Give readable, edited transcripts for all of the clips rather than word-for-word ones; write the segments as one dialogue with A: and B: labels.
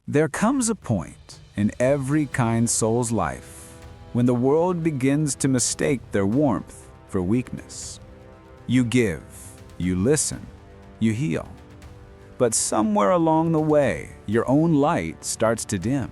A: There comes a point in every kind soul's life when the world begins to mistake their warmth for weakness. You give, you listen, you heal. But somewhere along the way, your own light starts to dim.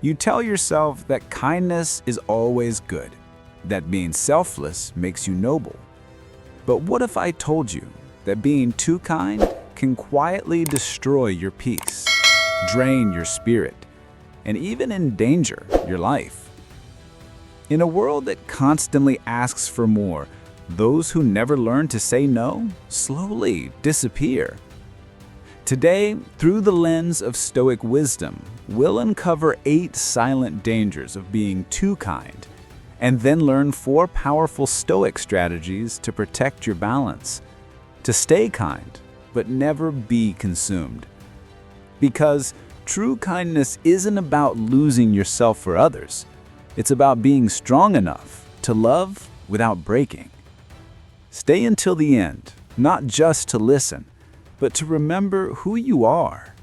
A: You tell yourself that kindness is always good, that being selfless makes you noble. But what if I told you that being too kind can quietly destroy your peace, drain your spirit, and even endanger your life? In a world that constantly asks for more, those who never learn to say no slowly disappear. Today, through the lens of Stoic wisdom, we'll uncover 8 silent dangers of being too kind, and then learn 4 powerful Stoic strategies to protect your balance, to stay kind, but never be consumed. Because true kindness isn't about losing yourself for others. It's about being strong enough to love without breaking. Stay until the end, not just to listen, but to remember who you are.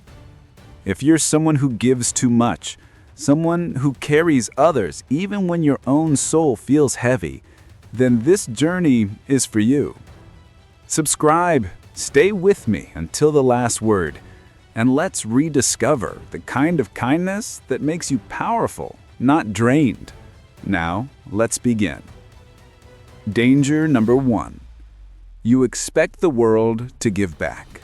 A: If you're someone who gives too much, someone who carries others even when your own soul feels heavy, then this journey is for you. Subscribe, stay with me until the last word, and let's rediscover the kind of kindness that makes you powerful, not drained. Now, let's begin. Danger number 1. You expect the world to give back.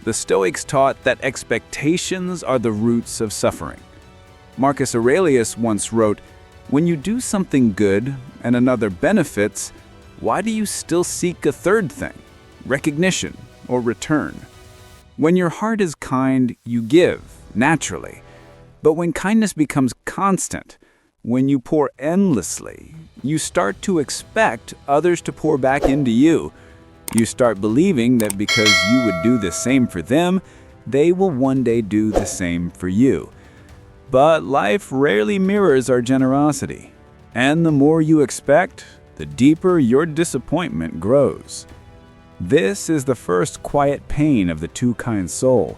A: The Stoics taught that expectations are the roots of suffering. Marcus Aurelius once wrote, "When you do something good and another benefits, why do you still seek a third thing, recognition or return? When your heart is kind, you give, naturally. But when kindness becomes constant, when you pour endlessly, you start to expect others to pour back into you. You start believing that because you would do the same for them, they will one day do the same for you. But life rarely mirrors our generosity, and the more you expect, the deeper your disappointment grows. This is the first quiet pain of the too kind soul,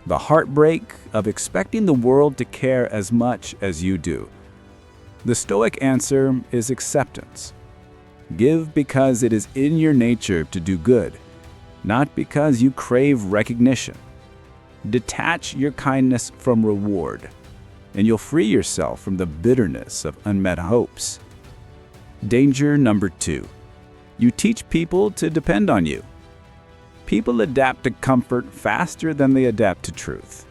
A: the heartbreak of expecting the world to care as much as you do. The Stoic answer is acceptance. Give because it is in your nature to do good, not because you crave recognition. Detach your kindness from reward, and you'll free yourself from the bitterness of unmet hopes. Danger number 2. You teach people to depend on you. People adapt to comfort faster than they adapt to truth.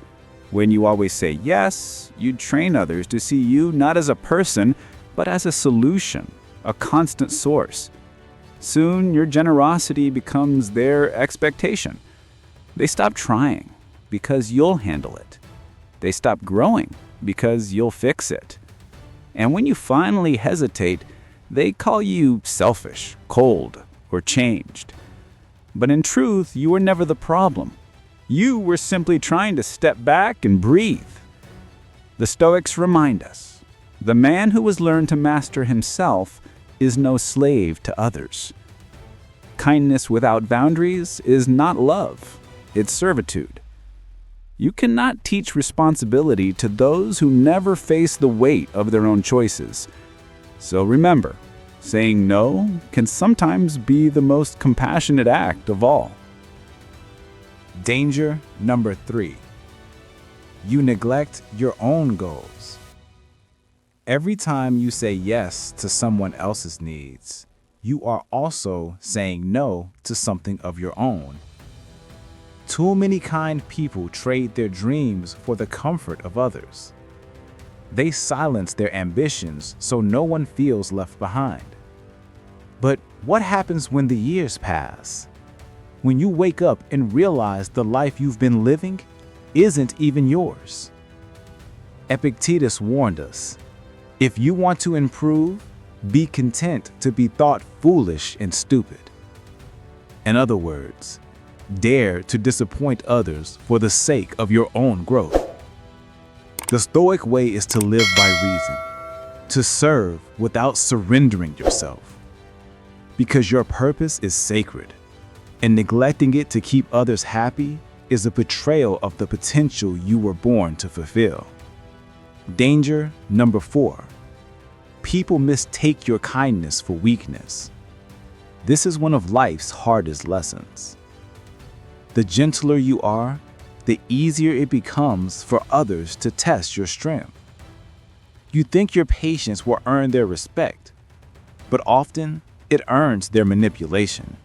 A: When you always say yes, you train others to see you not as a person, but as a solution, a constant source. Soon, your generosity becomes their expectation. They stop trying because you'll handle it. They stop growing because you'll fix it. And when you finally hesitate, they call you selfish, cold, or changed. But in truth, you were never the problem. You were simply trying to step back and breathe. The Stoics remind us, the man who has learned to master himself is no slave to others. Kindness without boundaries is not love, it's servitude. You cannot teach responsibility to those who never face the weight of their own choices. So remember, saying no can sometimes be the most compassionate act of all. Danger number 3. You neglect your own goals. Every time you say yes to someone else's needs, you are also saying no to something of your own. Too many kind people trade their dreams for the comfort of others. They silence their ambitions so no one feels left behind. But what happens when the years pass? When you wake up and realize the life you've been living isn't even yours? Epictetus warned us, if you want to improve, be content to be thought foolish and stupid. In other words, dare to disappoint others for the sake of your own growth. The Stoic way is to live by reason, to serve without surrendering yourself. Because your purpose is sacred, and neglecting it to keep others happy is a betrayal of the potential you were born to fulfill. Danger number 4. People mistake your kindness for weakness. This is one of life's hardest lessons. The gentler you are, the easier it becomes for others to test your strength. You think your patience will earn their respect, but often it earns their manipulation.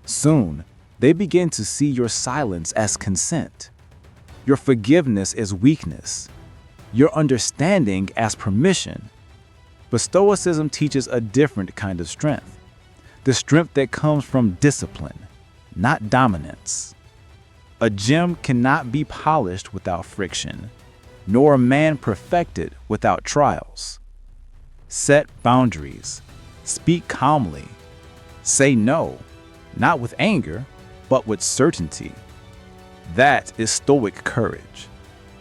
A: Soon, they begin to see your silence as consent, your forgiveness as weakness, your understanding as permission. But Stoicism teaches a different kind of strength, the strength that comes from discipline, not dominance. A gem cannot be polished without friction, nor a man perfected without trials. Set boundaries, speak calmly, say no, not with anger, but with certainty. That is Stoic courage,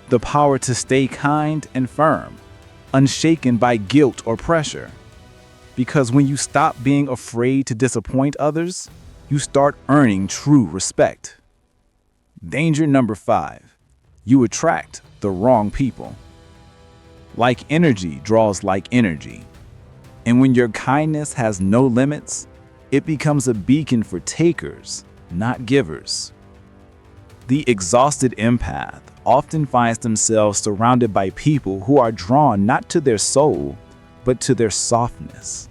A: the power to stay kind and firm, unshaken by guilt or pressure. Because when you stop being afraid to disappoint others, you start earning true respect. Danger number 5. You attract the wrong people. Like energy draws like energy. And when your kindness has no limits, it becomes a beacon for takers, not givers. The exhausted empath often finds themselves surrounded by people who are drawn not to their soul, but to their softness.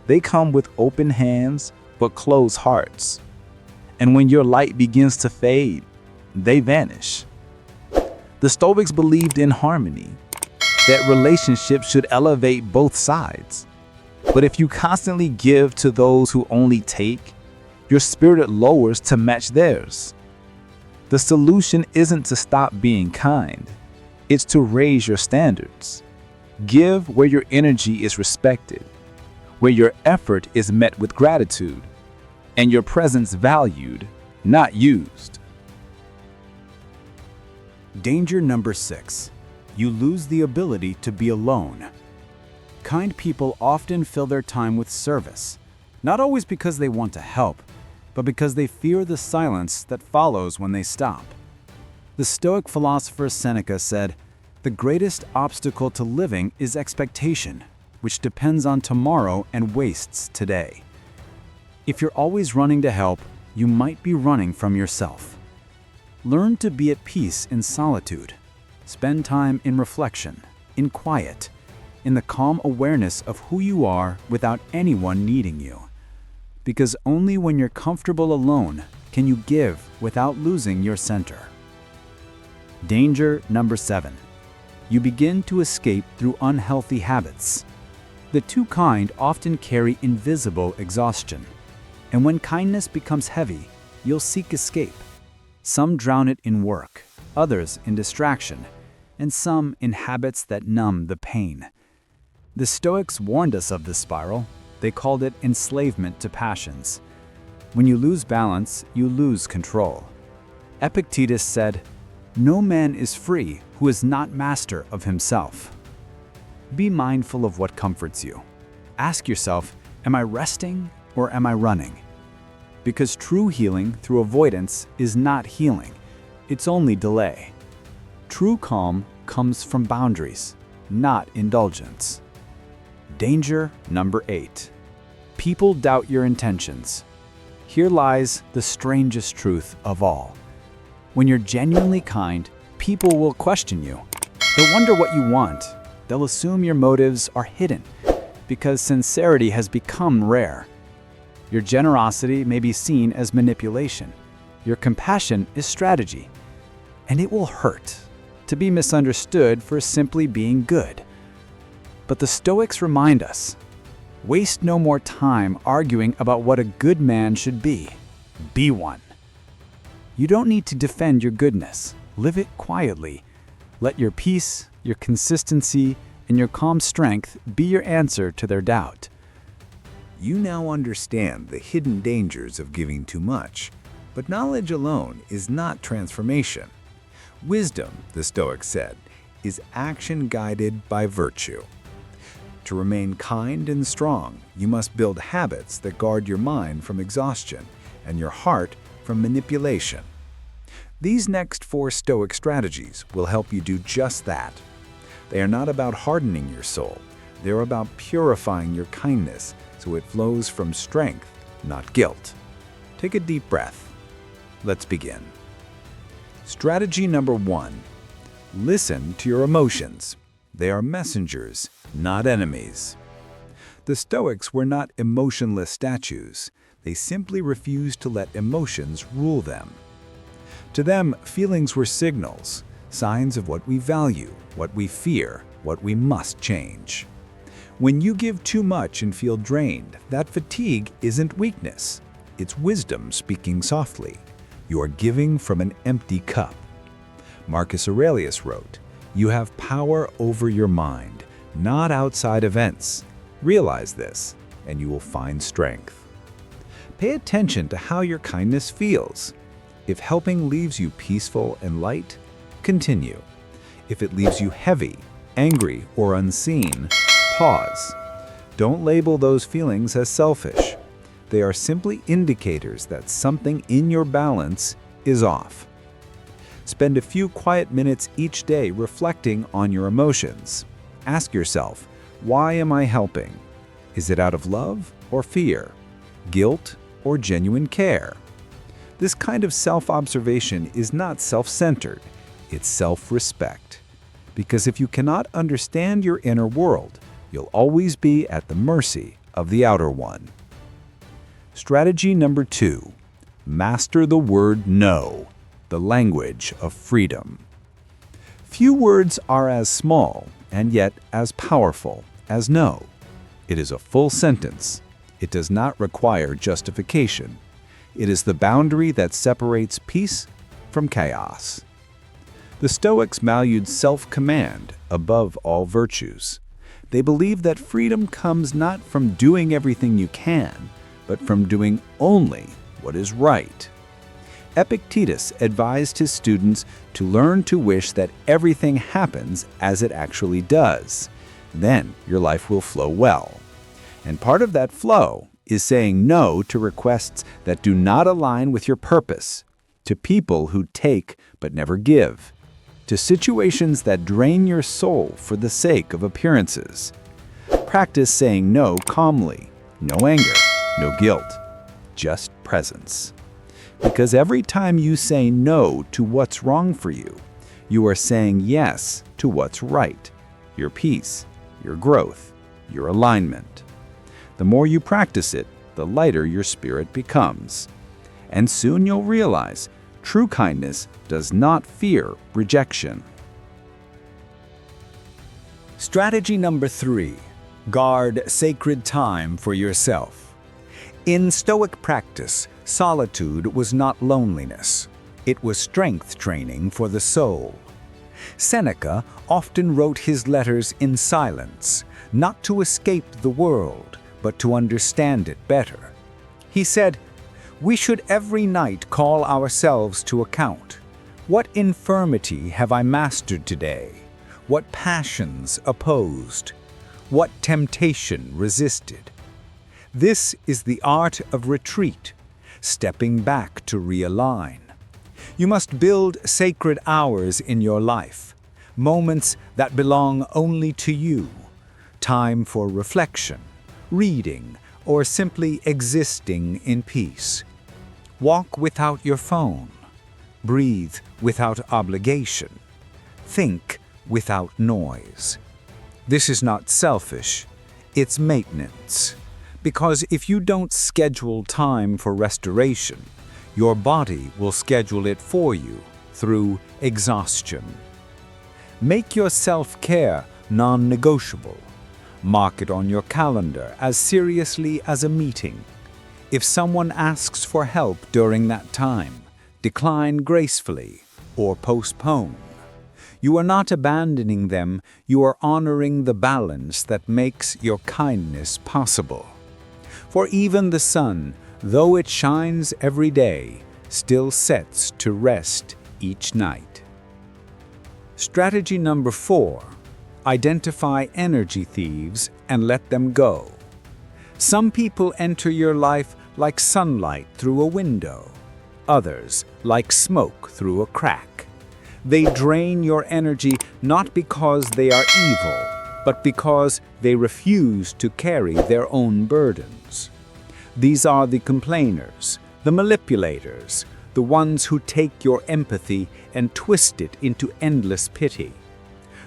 A: They come with open hands, but closed hearts. And when your light begins to fade, they vanish. The Stoics believed in harmony, that relationships should elevate both sides. But if you constantly give to those who only take, your spirit lowers to match theirs. The solution isn't to stop being kind, it's to raise your standards. Give where your energy is respected, where your effort is met with gratitude, and your presence valued, not used.
B: Danger number 6. You lose the ability to be alone. Kind people often fill their time with service, not always because they want to help, but because they fear the silence that follows when they stop. The Stoic philosopher Seneca said, "The greatest obstacle to living is expectation, which depends on tomorrow and wastes today." If you're always running to help, you might be running from yourself. Learn to be at peace in solitude. Spend time in reflection, in quiet, in the calm awareness of who you are without anyone needing you. Because only when you're comfortable alone can you give without losing your center. Danger number 7. You begin to escape through unhealthy habits. The too kind often carry invisible exhaustion. And when kindness becomes heavy, you'll seek escape. Some drown it in work, others in distraction, and some in habits that numb the pain. The Stoics warned us of this spiral. They called it enslavement to passions. When you lose balance, you lose control. Epictetus said, "No man is free who is not master of himself." Be mindful of what comforts you. Ask yourself, am I resting or am I running? Because true healing through avoidance is not healing. It's only delay. True calm comes from boundaries, not indulgence. Danger number 8. People doubt your intentions. Here lies the strangest truth of all. When you're genuinely kind, people will question you. They'll wonder what you want. They'll assume your motives are hidden, because sincerity has become rare. Your generosity may be seen as manipulation. Your compassion is strategy. And it will hurt to be misunderstood for simply being good. But the Stoics remind us, waste no more time arguing about what a good man should be. Be one. You don't need to defend your goodness. Live it quietly. Let your peace, your consistency, and your calm strength be your answer to their doubt.
C: You now understand the hidden dangers of giving too much, but knowledge alone is not transformation. Wisdom, the Stoics said, is action guided by virtue. To remain kind and strong, you must build habits that guard your mind from exhaustion and your heart from manipulation. These next 4 Stoic strategies will help you do just that. They are not about hardening your soul. They're about purifying your kindness so it flows from strength, not guilt. Take a deep breath. Let's begin. Strategy number 1. Listen to your emotions. They are messengers, not enemies. The Stoics were not emotionless statues. They simply refused to let emotions rule them. To them, feelings were signals, signs of what we value, what we fear, what we must change. When you give too much and feel drained, that fatigue isn't weakness. It's wisdom speaking softly. You are giving from an empty cup. Marcus Aurelius wrote, "You have power over your mind, not outside events. Realize this, and you will find strength." Pay attention to how your kindness feels. If helping leaves you peaceful and light, continue. If it leaves you heavy, angry, or unseen, pause. Don't label those feelings as selfish. They are simply indicators that something in your balance is off. Spend a few quiet minutes each day reflecting on your emotions. Ask yourself, why am I helping? Is it out of love or fear? Guilt or genuine care? This kind of self-observation is not self-centered, it's self-respect. Because if you cannot understand your inner world, you'll always be at the mercy of the outer one. Strategy number 2. Master the word no, the language of freedom. Few words are as small and yet as powerful as no. It is a full sentence. It does not require justification. It is the boundary that separates peace from chaos. The Stoics valued self-command above all virtues. They believed that freedom comes not from doing everything you can, but from doing only what is right. Epictetus advised his students to learn to wish that everything happens as it actually does. Then your life will flow well. And part of that flow is saying no to requests that do not align with your purpose, to people who take but never give, to situations that drain your soul for the sake of appearances. Practice saying no calmly, no anger, no guilt, just presence. Because every time you say no to what's wrong for you, you are saying yes to what's right, your peace, your growth, your alignment. The more you practice it, the lighter your spirit becomes. And soon you'll realize true kindness does not fear rejection.
A: Strategy number 3. Guard sacred time for yourself. In Stoic practice, solitude was not loneliness. It was strength training for the soul. Seneca often wrote his letters in silence, not to escape the world, but to understand it better. He said, "We should every night call ourselves to account. What infirmity have I mastered today? What passions opposed? What temptation resisted?" This is the art of retreat, stepping back to realign. You must build sacred hours in your life, moments that belong only to you, time for reflection, reading, or simply existing in peace. Walk without your phone. Breathe without obligation. Think without noise. This is not selfish, it's maintenance. Because if you don't schedule time for restoration, your body will schedule it for you through exhaustion. Make your self-care non-negotiable. Mark it on your calendar as seriously as a meeting. If someone asks for help during that time, decline gracefully or postpone. You are not abandoning them, you are honoring the balance that makes your kindness possible. For even the sun, though it shines every day, still sets to rest each night. Strategy number 4. Identify energy thieves and let them go. Some people enter your life like sunlight through a window. others like smoke through a crack. They drain your energy not because they are evil, but because they refuse to carry their own burdens. These are the complainers, the manipulators, the ones who take your empathy and twist it into endless pity.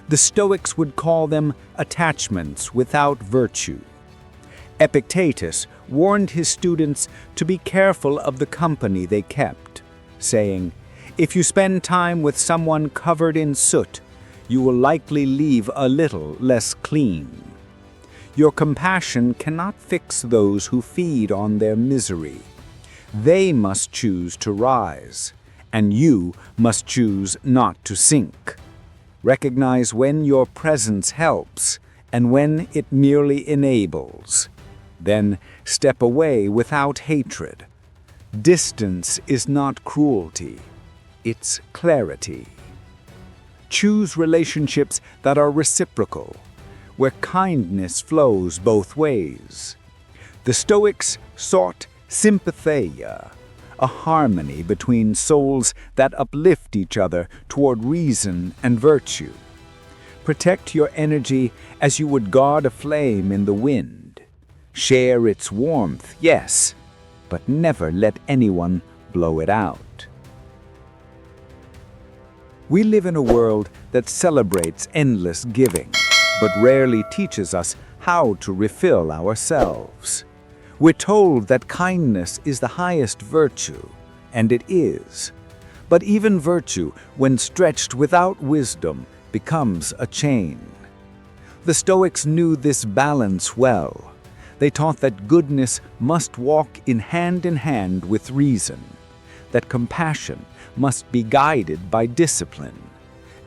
A: The Stoics would call them attachments without virtue. Epictetus warned his students to be careful of the company they kept, saying, "If you spend time with someone covered in soot, you will likely leave a little less clean." Your compassion cannot fix those who feed on their misery. They must choose to rise, and you must choose not to sink. Recognize when your presence helps and when it merely enables. Then step away without hatred. Distance is not cruelty, it's clarity. Choose relationships that are reciprocal, where kindness flows both ways. The Stoics sought sympatheia, a harmony between souls that uplift each other toward reason and virtue. Protect your energy as you would guard a flame in the wind. Share its warmth, yes, but never let anyone blow it out. We live in a world that celebrates endless giving, but rarely teaches us how to refill ourselves. We're told that kindness is the highest virtue, and it is. But even virtue, when stretched without wisdom, becomes a chain. The Stoics knew this balance well. They taught that goodness must walk in hand with reason, that compassion must be guided by discipline,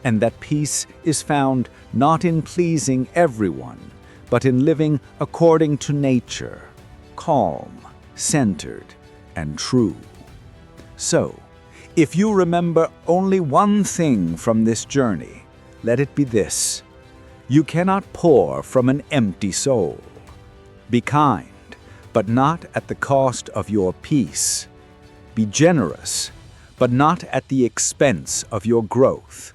A: and that peace is found not in pleasing everyone, but in living according to nature, calm, centered, and true. So, if you remember only one thing from this journey, let it be this: you cannot pour from an empty soul. Be kind, but not at the cost of your peace. Be generous, but not at the expense of your growth.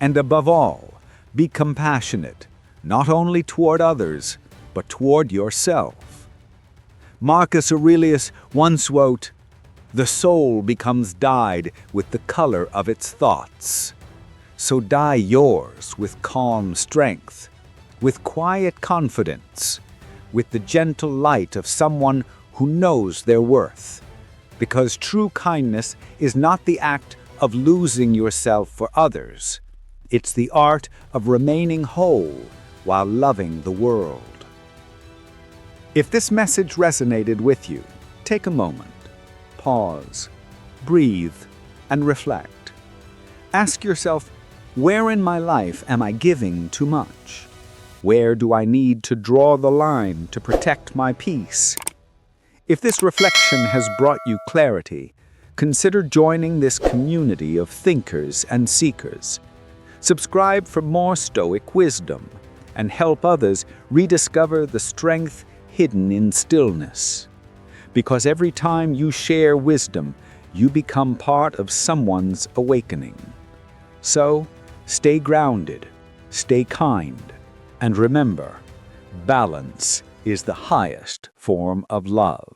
A: And above all, be compassionate, not only toward others, but toward yourself. Marcus Aurelius once wrote, "The soul becomes dyed with the color of its thoughts. So dye yours with calm strength, with quiet confidence, with the gentle light of someone who knows their worth. Because true kindness is not the act of losing yourself for others. It's the art of remaining whole while loving the world." If this message resonated with you, take a moment, pause, breathe, and reflect. Ask yourself, where in my life am I giving too much? Where do I need to draw the line to protect my peace? If this reflection has brought you clarity, consider joining this community of thinkers and seekers. Subscribe for more Stoic wisdom and help others rediscover the strength hidden in stillness. Because every time you share wisdom, you become part of someone's awakening. So, stay grounded, stay kind, and remember, balance is the highest form of love.